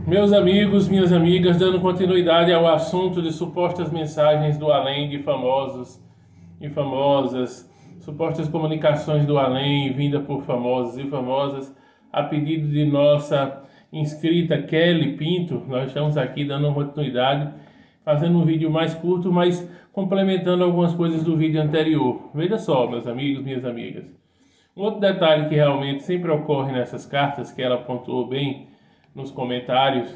Meus amigos, minhas amigas, dando continuidade ao assunto de supostas mensagens do além de famosos e famosas, supostas comunicações do além vinda por famosos e famosas, a pedido de nossa inscrita Kelly Pinto, nós estamos aqui dando continuidade, fazendo um vídeo mais curto, mas complementando algumas coisas do vídeo anterior. Veja só, meus amigos, minhas amigas. Um outro detalhe que realmente sempre ocorre nessas cartas, que ela pontuou bem nos comentários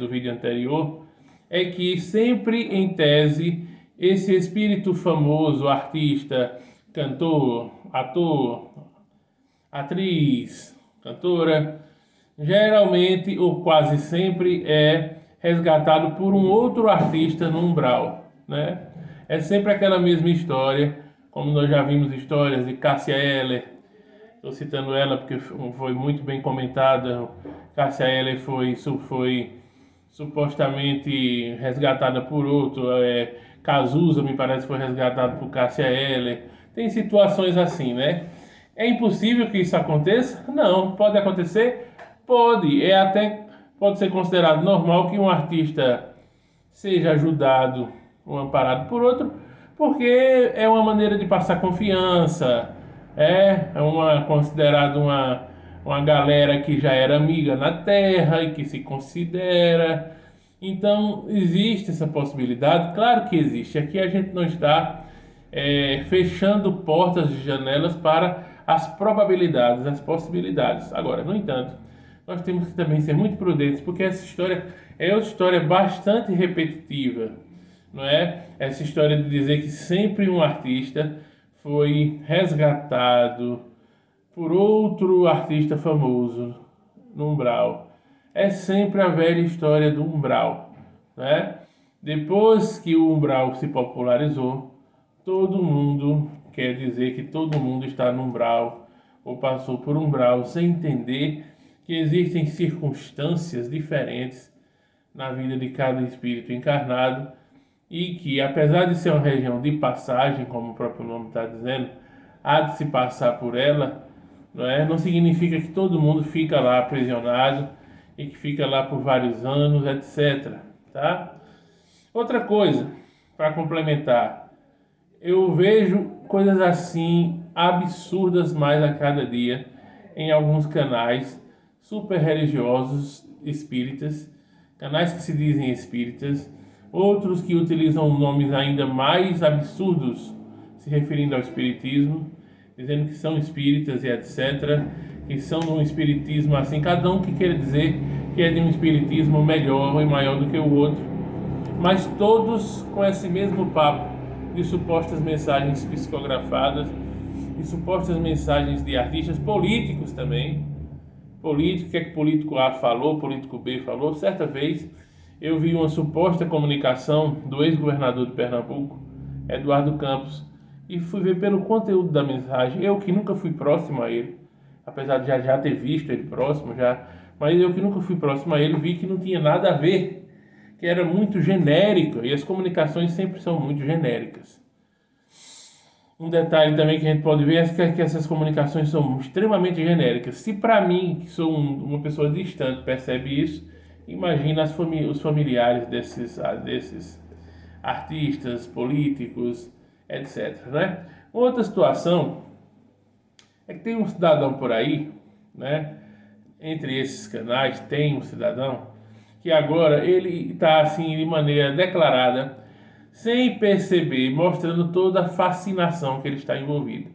do vídeo anterior, é que sempre em tese esse espírito famoso, artista, cantor, ator, atriz, cantora, geralmente ou quase sempre é resgatado por um outro artista no umbral, né? É sempre aquela mesma história, como nós já vimos histórias de Cássia Eller. Estou citando ela porque foi muito bem comentada. Cássia Eller foi supostamente resgatada por outro. Cazuza, me parece, foi resgatado por Cássia Eller. Tem situações assim, né? É impossível que isso aconteça? Não. Pode acontecer? Pode. Pode ser considerado normal que um artista seja ajudado ou amparado por outro, porque é uma maneira de passar confiança, considerado uma galera que já era amiga na Terra e que se considera. Então existe essa possibilidade, claro que existe. Aqui a gente não está fechando portas e janelas para as probabilidades, as possibilidades. Agora, no entanto, nós temos que também ser muito prudentes, porque essa história é uma história bastante repetitiva, não é? Essa história de dizer que sempre um artista foi resgatado por outro artista famoso no umbral. É sempre a velha história do umbral, né? Depois que o umbral se popularizou, todo mundo quer dizer que todo mundo está no umbral ou passou por umbral sem entender que existem circunstâncias diferentes na vida de cada espírito encarnado e que, apesar de ser uma região de passagem, como o próprio nome está dizendo, há de se passar por ela, não é? Não significa que todo mundo fica lá aprisionado e que fica lá por vários anos, etc. Tá? Outra coisa, para complementar, eu vejo coisas assim absurdas mais a cada dia em alguns canais super religiosos espíritas, canais que se dizem espíritas, outros que utilizam nomes ainda mais absurdos se referindo ao espiritismo, dizendo que são espíritas e etc, que são de um espiritismo assim, cada um que quer dizer que é de um espiritismo melhor e maior do que o outro, mas todos com esse mesmo papo de supostas mensagens psicografadas, de supostas mensagens de artistas políticos também. Político, o que é que político A falou, político B falou. Certa vez eu vi uma suposta comunicação do ex-governador de Pernambuco, Eduardo Campos, e fui ver pelo conteúdo da mensagem. Eu que nunca fui próximo a ele, apesar de já ter visto ele próximo, já, mas eu que nunca fui próximo a ele, vi que não tinha nada a ver, que era muito genérico, e as comunicações sempre são muito genéricas. Um detalhe também que a gente pode ver é que essas comunicações são extremamente genéricas. Se para mim, que sou uma pessoa distante, percebe isso, imagina os familiares desses artistas, políticos, etc. Né? Outra situação é que tem um cidadão por aí, né? Entre esses canais tem um cidadão que agora ele está assim de maneira declarada, sem perceber, mostrando toda a fascinação que ele está envolvido.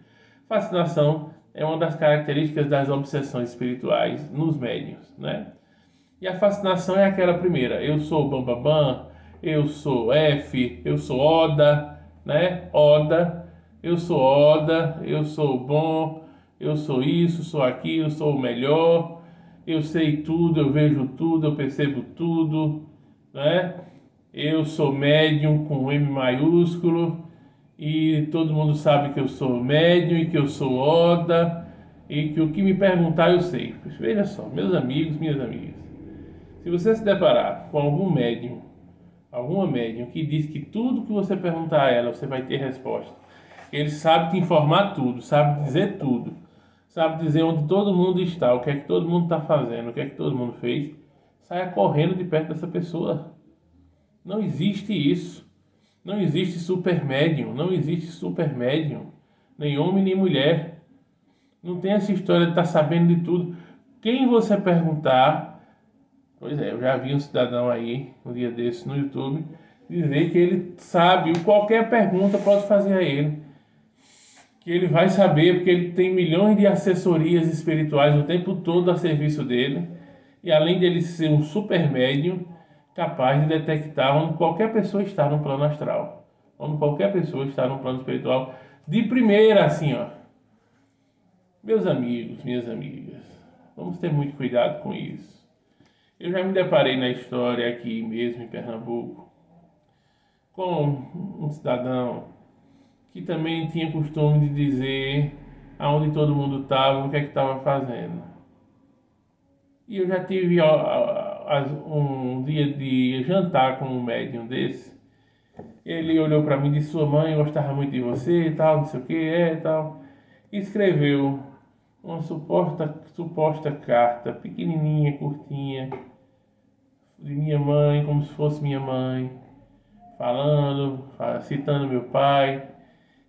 Fascinação é uma das características das obsessões espirituais nos médiuns, né? E a fascinação é aquela primeira: eu sou Bambambam, eu sou F, eu sou Oda, né? Oda, eu sou bom, eu sou isso, sou aquilo, sou o melhor, eu sei tudo, eu vejo tudo, eu percebo tudo, né? Eu sou médium com M maiúsculo e todo mundo sabe que eu sou médium e que eu sou Oda e que o que me perguntar eu sei. Veja só, meus amigos, minhas amigas, se você se deparar com algum médium, alguma médium que diz que tudo que você perguntar a ela você vai ter resposta, ele sabe te informar tudo, sabe dizer tudo, sabe dizer onde todo mundo está, o que é que todo mundo está fazendo, o que é que todo mundo fez, saia correndo de perto dessa pessoa. Não existe isso. Não existe super médium, não existe super médium, nem homem nem mulher. Não tem essa história de estar sabendo de tudo. Quem você perguntar, pois é, eu já vi um cidadão aí, um dia desse no YouTube, dizer que ele sabe, qualquer pergunta pode fazer a ele. Que ele vai saber, porque ele tem milhões de assessorias espirituais o tempo todo a serviço dele. E além dele ser um super médium, capaz de detectar onde qualquer pessoa está no plano astral. Onde qualquer pessoa está no plano espiritual. De primeira, assim, ó. Meus amigos, minhas amigas, vamos ter muito cuidado com isso. Eu já me deparei na história aqui mesmo em Pernambuco com um cidadão que também tinha costume de dizer aonde todo mundo estava, o que é que estava fazendo. E eu já tive um dia de jantar com um médium desse. Ele olhou para mim e disse: sua mãe gostava muito de você e tal, não sei o que e tal. E escreveu uma suposta carta, pequenininha, curtinha, de minha mãe, como se fosse minha mãe, citando meu pai.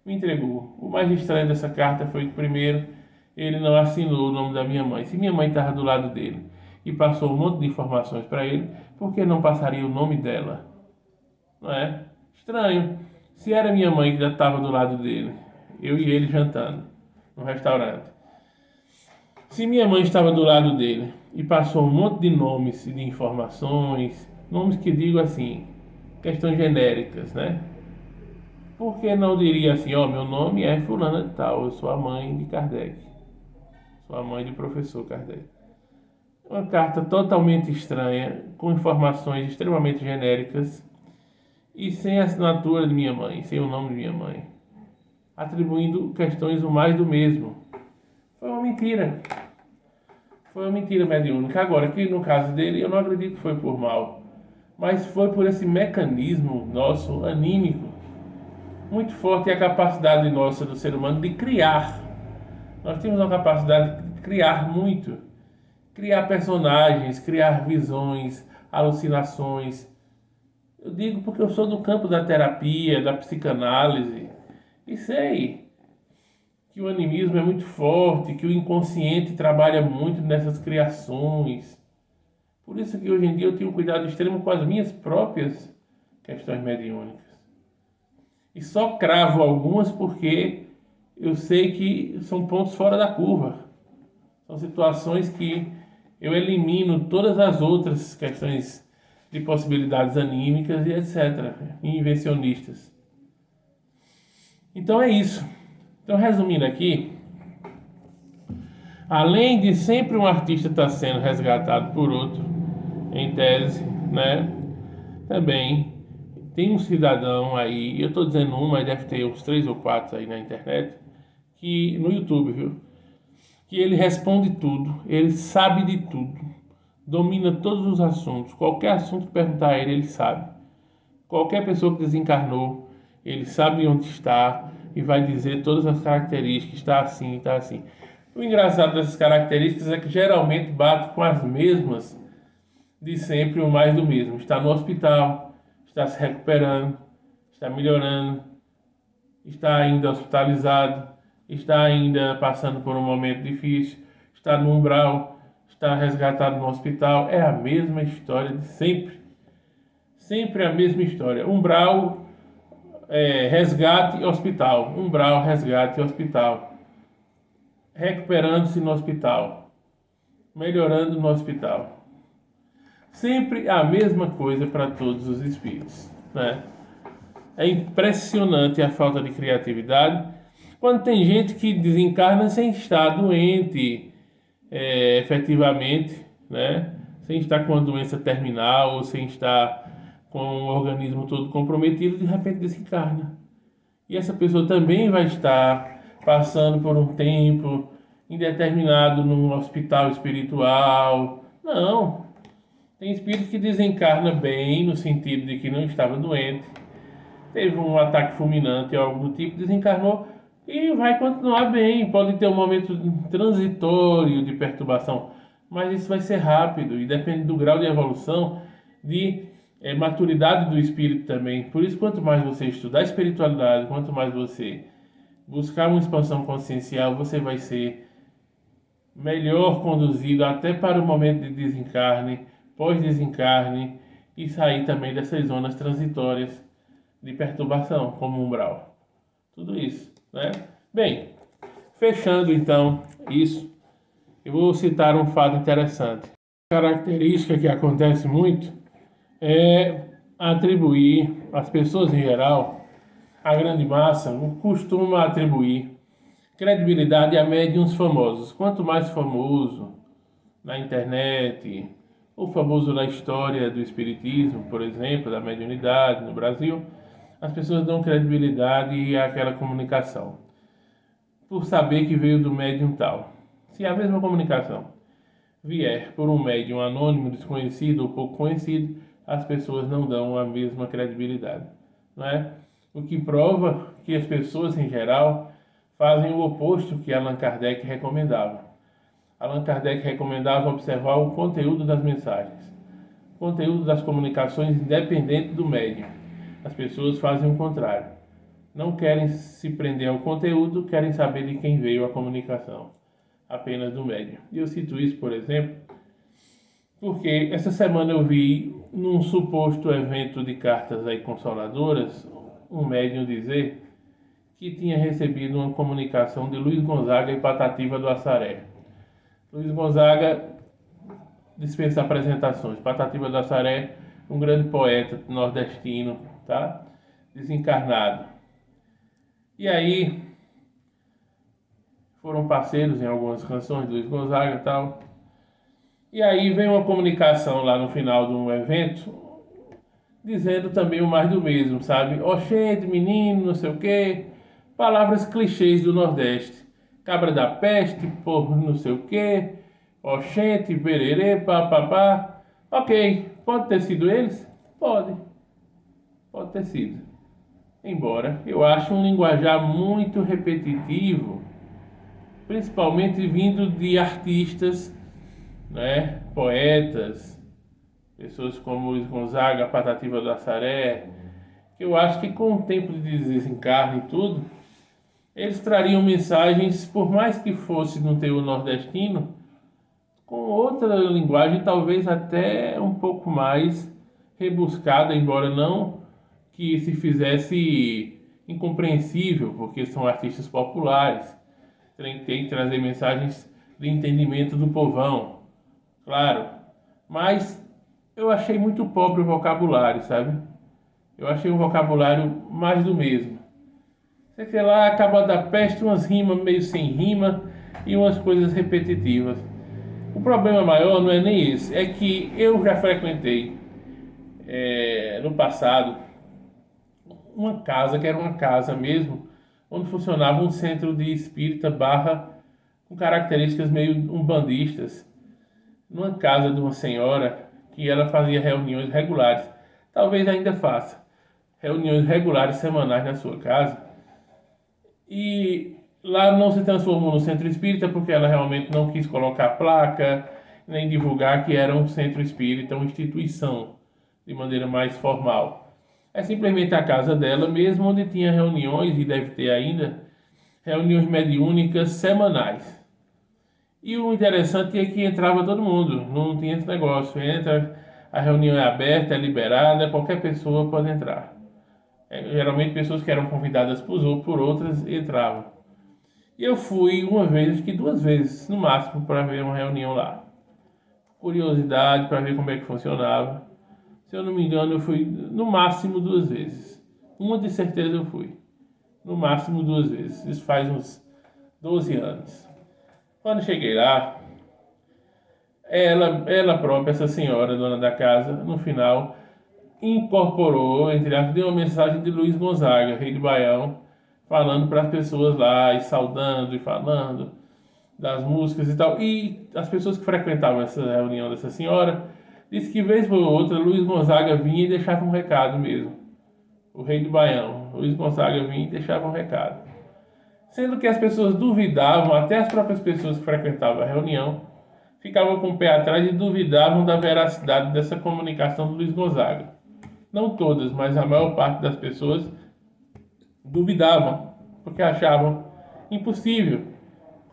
Me entregou. O mais estranho dessa carta foi que, primeiro, ele não assinou o nome da minha mãe. Se minha mãe estava do lado dele e passou um monte de informações para ele, por que não passaria o nome dela? Não é? Estranho. Se era minha mãe que já estava do lado dele, eu e ele jantando no restaurante. Se minha mãe estava do lado dele e passou um monte de nomes e de informações, nomes que digo assim, questões genéricas, né? Por que não diria assim, ó, meu nome é fulana de tal, eu sou a mãe de Kardec, sou a mãe do professor Kardec. Uma carta totalmente estranha, com informações extremamente genéricas e sem a assinatura de minha mãe, sem o nome de minha mãe, atribuindo questões o mais do mesmo. Foi uma mentira. Foi uma mentira mediúnica. Agora, aqui no caso dele, eu não acredito que foi por mal, mas foi por esse mecanismo nosso anímico muito forte, e a capacidade nossa do ser humano de criar. Nós temos uma capacidade de criar muito, criar personagens, criar visões, alucinações. Eu digo porque eu sou do campo da terapia, da psicanálise, e sei que o animismo é muito forte, que o inconsciente trabalha muito nessas criações. Por isso que hoje em dia eu tenho um cuidado extremo com as minhas próprias questões mediúnicas. E só cravo algumas porque eu sei que são pontos fora da curva. São situações que eu elimino todas as outras questões de possibilidades anímicas e etc. E invencionistas. Então é isso. Então, resumindo aqui, além de sempre um artista estar sendo resgatado por outro, em tese, né? Também tem um cidadão aí, eu estou dizendo um, mas deve ter uns 3 ou 4 aí na internet, que no YouTube, viu? Que ele responde tudo, ele sabe de tudo, domina todos os assuntos, qualquer assunto que perguntar a ele, ele sabe. Qualquer pessoa que desencarnou, ele sabe onde está e vai dizer todas as características, está assim, está assim. O engraçado dessas características é que geralmente bate com as mesmas de sempre, o mais do mesmo. Está no hospital, está se recuperando, está melhorando, está ainda hospitalizado, está ainda passando por um momento difícil, está no umbral, está resgatado no hospital. É a mesma história de sempre. Sempre a mesma história. Umbral, resgate e hospital. Umbral, resgate e hospital. Recuperando-se no hospital. Melhorando no hospital. Sempre a mesma coisa para todos os espíritos, né? É impressionante a falta de criatividade quando tem gente que desencarna sem estar doente, efetivamente, né? Sem estar com uma doença terminal ou sem estar com o organismo todo comprometido, de repente desencarna. E essa pessoa também vai estar passando por um tempo indeterminado num hospital espiritual. Não. Tem espírito que desencarna bem, no sentido de que não estava doente, teve um ataque fulminante ou algo do tipo, desencarnou e vai continuar bem. Pode ter um momento transitório de perturbação, mas isso vai ser rápido e depende do grau de evolução, de maturidade do espírito também. Por isso, quanto mais você estudar espiritualidade, quanto mais você buscar uma expansão consciencial, você vai ser melhor conduzido até para o momento de desencarne, pós-desencarne e sair também dessas zonas transitórias de perturbação, como umbral. Tudo isso, né? Bem, fechando então isso, eu vou citar um fato interessante. A característica que acontece muito é atribuir, as pessoas em geral, a grande massa, costuma atribuir credibilidade a médiuns famosos. Quanto mais famoso na internet, o famoso na história do espiritismo, por exemplo, da mediunidade no Brasil, as pessoas dão credibilidade àquela comunicação, por saber que veio do médium tal. Se a mesma comunicação vier por um médium anônimo, desconhecido ou pouco conhecido, as pessoas não dão a mesma credibilidade, não é? O que prova que as pessoas em geral fazem o oposto que Allan Kardec recomendava. Allan Kardec recomendava observar o conteúdo das mensagens, o conteúdo das comunicações independente do médium. As pessoas fazem o contrário. Não querem se prender ao conteúdo, querem saber de quem veio a comunicação, apenas do médium. E eu cito isso, por exemplo, porque essa semana eu vi num suposto evento de cartas aí consoladoras, um médium dizer que tinha recebido uma comunicação de Luiz Gonzaga e Patativa do Assaré. Luiz Gonzaga dispensa apresentações. Patativa do Assaré, um grande poeta nordestino, tá? Desencarnado. E aí, foram parceiros em algumas canções de Luiz Gonzaga e tal. E aí vem uma comunicação lá no final de um evento, dizendo também o mais do mesmo, sabe? Oxente, menino, não sei o quê. Palavras clichês do Nordeste. Cabra da peste, porra, não sei o quê. Oxente, bererê, papapá. Ok, pode ter sido eles? Pode. Pode ter sido. Embora eu ache um linguajar muito repetitivo, principalmente vindo de artistas, né, poetas, pessoas como Luiz Gonzaga, Patativa do Assaré, que eu acho que com o tempo de desencarne e tudo, eles trariam mensagens, por mais que fosse no teor nordestino, com outra linguagem, talvez até um pouco mais rebuscada, embora não que se fizesse incompreensível, porque são artistas populares. Tem que trazer mensagens de entendimento do povão, claro. Mas eu achei muito pobre o vocabulário, sabe? Eu achei um vocabulário mais do mesmo. Sei lá, acaba da peste, umas rimas meio sem rima e umas coisas repetitivas. O problema maior não é nem esse, é que eu já frequentei no passado uma casa, que era uma casa mesmo, onde funcionava um centro de espírita barra com características meio umbandistas, numa casa de uma senhora que ela fazia reuniões regulares, talvez ainda faça, reuniões regulares semanais na sua casa, e lá não se transformou no centro espírita porque ela realmente não quis colocar placa, nem divulgar que era um centro espírita, uma instituição, de maneira mais formal. É simplesmente a casa dela mesmo, onde tinha reuniões, e deve ter ainda, reuniões mediúnicas semanais. E o interessante é que entrava todo mundo, não tinha esse negócio. Entra, a reunião é aberta, é liberada, qualquer pessoa pode entrar. Geralmente pessoas que eram convidadas por outras entravam. E eu fui uma vez, acho que duas vezes no máximo, para ver uma reunião lá. Curiosidade para ver como é que funcionava. Se eu não me engano, eu fui no máximo duas vezes. Uma de certeza eu fui. No máximo duas vezes. Isso faz uns 12 anos. Quando cheguei lá, ela própria, essa senhora, dona da casa, no final, incorporou, entre aspas, deu uma mensagem de Luiz Gonzaga, rei do Baião, falando para as pessoas lá, e saudando, e falando das músicas e tal. E as pessoas que frequentavam essa reunião dessa senhora, disse que vez por outra, Luiz Gonzaga vinha e deixava um recado mesmo. O rei do Baião, Luiz Gonzaga vinha e deixava um recado. Sendo que as pessoas duvidavam, até as próprias pessoas que frequentavam a reunião, ficavam com o pé atrás e duvidavam da veracidade dessa comunicação do Luiz Gonzaga. Não todas, mas a maior parte das pessoas duvidavam, porque achavam impossível.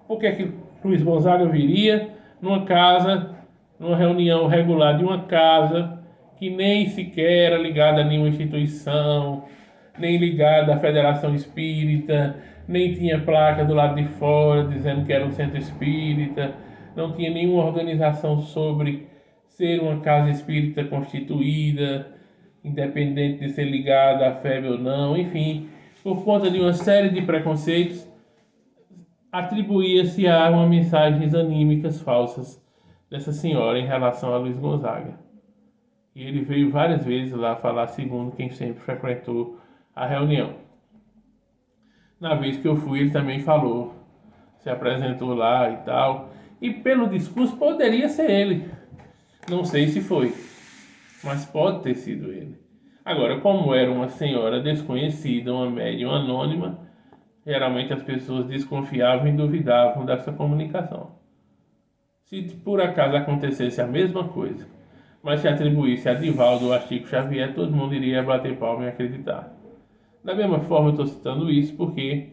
Por que que Luiz Gonzaga viria numa casa, numa reunião regular de uma casa, que nem sequer era ligada a nenhuma instituição, nem ligada à Federação Espírita, nem tinha placa do lado de fora dizendo que era um centro espírita, não tinha nenhuma organização sobre ser uma casa espírita constituída, independente de ser ligada à FEB ou não, enfim, por conta de uma série de preconceitos, atribuía-se a uma mensagens anímicas falsas dessa senhora em relação a Luiz Gonzaga. E ele veio várias vezes lá falar segundo quem sempre frequentou a reunião. Na vez que eu fui, ele também falou, se apresentou lá e tal. E pelo discurso poderia ser ele. Não sei se foi, mas pode ter sido ele. Agora, como era uma senhora desconhecida, uma médium anônima, geralmente as pessoas desconfiavam e duvidavam dessa comunicação. Se por acaso acontecesse a mesma coisa, mas se atribuísse a Divaldo ou a Chico Xavier, todo mundo iria bater palma e acreditar. Da mesma forma, eu estou citando isso porque,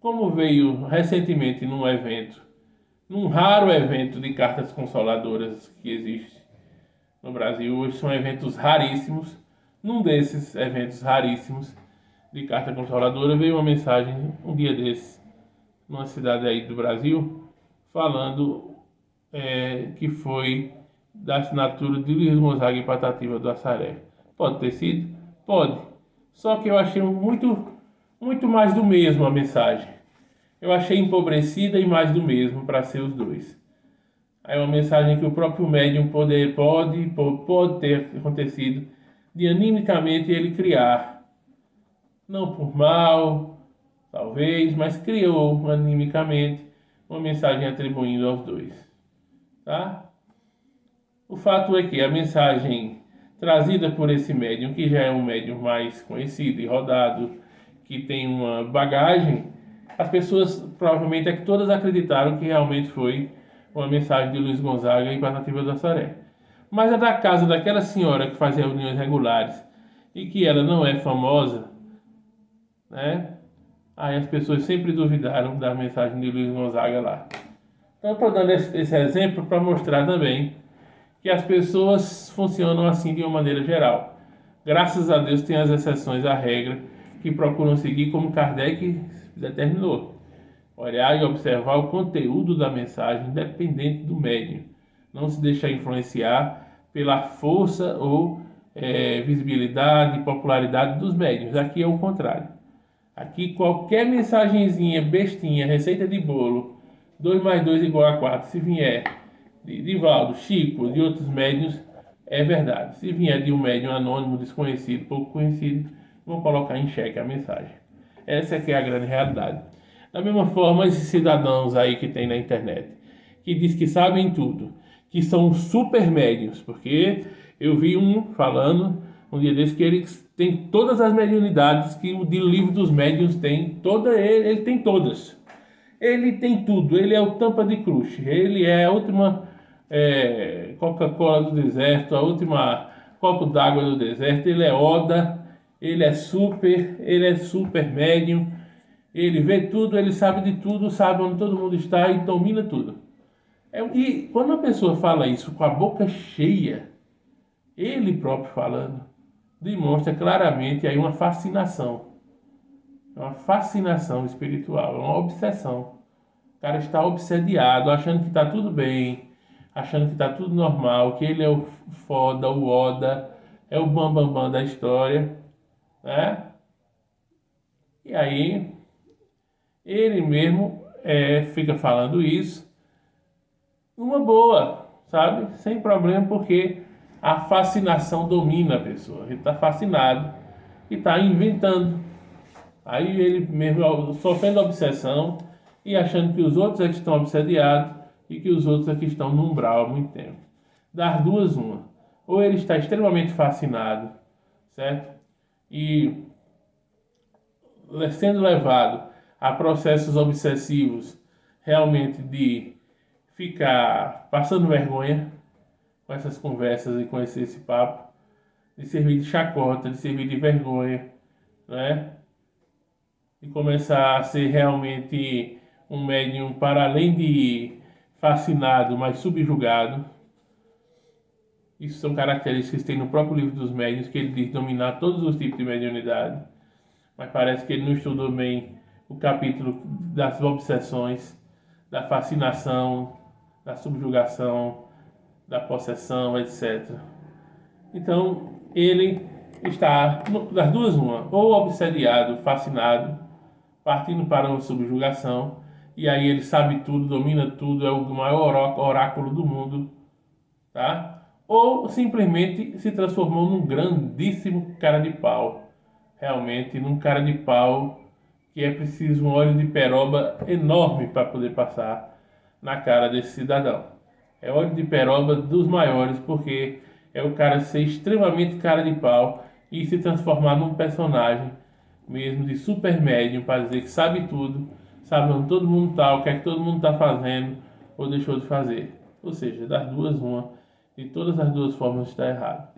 como veio recentemente num raro evento de cartas consoladoras que existe no Brasil, hoje são eventos raríssimos. Num desses eventos raríssimos de carta consoladora, veio uma mensagem um dia desses, numa cidade aí do Brasil, falando que foi da assinatura de Luiz Gonzaga e Patativa do Assaré. Pode ter sido? Pode. Só que eu achei muito mais do mesmo a mensagem. Eu achei empobrecida e mais do mesmo para ser os dois. É uma mensagem que o próprio médium pode ter acontecido de animicamente ele criar. Não por mal, talvez, mas criou animicamente uma mensagem atribuindo aos dois. Tá? O fato é que a mensagem trazida por esse médium, que já é um médium mais conhecido e rodado, que tem uma bagagem, as pessoas provavelmente é que todas acreditaram que realmente foi uma mensagem de Luiz Gonzaga e Patativa do Assaré. Mas é da casa daquela senhora que faz reuniões regulares e que ela não é famosa, né? Aí as pessoas sempre duvidaram da mensagem de Luiz Gonzaga lá. Então eu estou dando esse exemplo para mostrar também que as pessoas funcionam assim de uma maneira geral. Graças a Deus tem as exceções à regra que procuram seguir como Kardec determinou. Olhar e observar o conteúdo da mensagem independente do médium. Não se deixar influenciar pela força ou visibilidade e popularidade dos médiuns. Aqui é o contrário. Aqui qualquer mensagenzinha, bestinha, receita de bolo, 2 mais 2 igual a 4, se vier de Divaldo, Chico, de outros médiuns, é verdade. Se vier de um médium anônimo, desconhecido, pouco conhecido, vão colocar em xeque a mensagem. Essa é que é a grande realidade. Da mesma forma, esses cidadãos aí que tem na internet, que diz que sabem tudo, que são super médiuns, porque eu vi um falando um dia desse que ele tem todas as mediunidades que o livro dos médiuns tem, ele tem todas. Ele tem tudo, ele é o tampa de crush, ele é a última Coca-Cola do deserto, a última copo d'água do deserto, ele é Oda, ele é super médium, ele vê tudo, ele sabe de tudo, sabe onde todo mundo está e domina tudo. E quando a pessoa fala isso com a boca cheia, ele próprio falando, demonstra claramente aí uma fascinação. É uma fascinação espiritual, é uma obsessão. O cara está obsediado, achando que está tudo bem, achando que está tudo normal, que ele é o foda, o Oda, é o bambambam da história, né? E aí, ele mesmo fica falando isso numa boa, sabe? Sem problema, porque a fascinação domina a pessoa. Ele está fascinado e está inventando. Aí ele mesmo sofrendo obsessão e achando que os outros é que estão obsediados e que os outros é que estão no umbral há muito tempo. Das duas, uma. Ou ele está extremamente fascinado, certo? E sendo levado a processos obsessivos realmente de ficar passando vergonha com essas conversas e com esse papo, de servir de chacota, de servir de vergonha, né? E começar a ser realmente um médium para além de fascinado, mas subjugado. Isso são características que tem no próprio livro dos médiuns, que ele diz dominar todos os tipos de mediunidade. Mas parece que ele não estudou bem o capítulo das obsessões, da fascinação, da subjugação, da possessão, etc. Então, ele está das duas uma, ou obsediado, fascinado, partindo para uma subjugação, e aí ele sabe tudo, domina tudo, é o maior oráculo do mundo, tá? Ou simplesmente se transformou num grandíssimo cara de pau, realmente num cara de pau que é preciso um óleo de peroba enorme para poder passar na cara desse cidadão. É óleo de peroba dos maiores, porque é o cara ser extremamente cara de pau e se transformar num personagem mesmo de super médium para dizer que sabe tudo, sabe onde todo mundo está, o que é que todo mundo está fazendo ou deixou de fazer. Ou seja, das duas uma, de todas as duas formas está errado.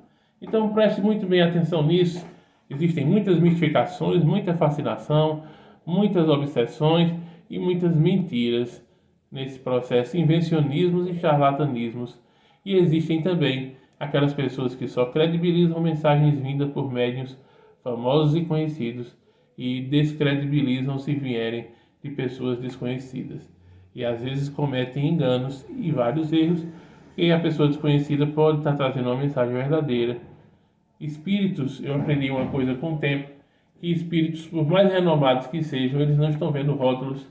Então preste muito bem atenção nisso. Existem muitas mistificações, muita fascinação, muitas obsessões e muitas mentiras nesse processo, invencionismos e charlatanismos. E existem também aquelas pessoas que só credibilizam mensagens vindas por médiuns famosos e conhecidos e descredibilizam se vierem de pessoas desconhecidas. E às vezes cometem enganos e vários erros, e a pessoa desconhecida pode estar trazendo uma mensagem verdadeira. Espíritos, eu aprendi uma coisa com o tempo, que espíritos, por mais renomados que sejam, eles não estão vendo rótulos,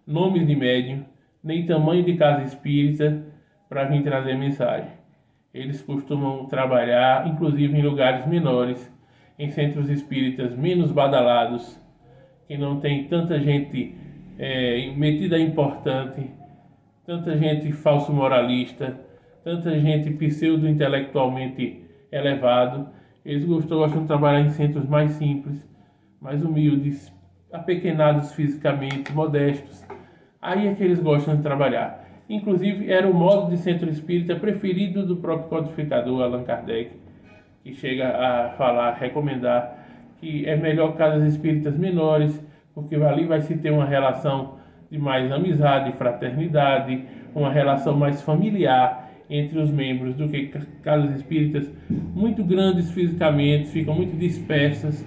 nomes de médium, nem tamanho de casa espírita para vir trazer mensagem. Eles costumam trabalhar, inclusive em lugares menores, em centros espíritas menos badalados, que não tem tanta gente metida importante, tanta gente falso moralista, tanta gente pseudo-intelectualmente elevado. Eles gostam de trabalhar em centros mais simples, mais humildes, apequenados fisicamente, modestos. Aí é que eles gostam de trabalhar. Inclusive, era o modo de centro espírita preferido do próprio codificador Allan Kardec, que chega a falar, recomendar que é melhor casas espíritas menores, porque ali vai se ter uma relação de mais amizade, fraternidade, uma relação mais familiar entre os membros, do que casas espíritas muito grandes fisicamente, ficam muito dispersas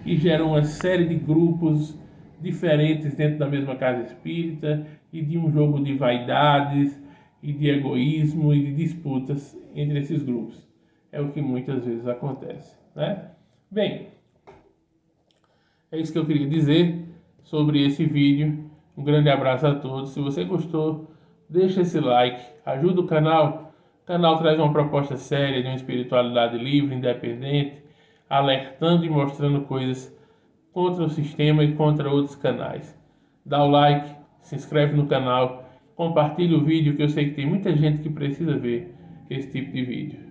e geram uma série de grupos diferentes dentro da mesma casa espírita e de um jogo de vaidades e de egoísmo e de disputas entre esses grupos. É o que muitas vezes acontece, né? Bem, é isso que eu queria dizer sobre esse vídeo. Um grande abraço a todos. Se você gostou, deixa esse like, ajuda o canal. O canal traz uma proposta séria de uma espiritualidade livre, independente, alertando e mostrando coisas contra o sistema e contra outros canais. Dá o like, se inscreve no canal, compartilha o vídeo, que eu sei que tem muita gente que precisa ver esse tipo de vídeo.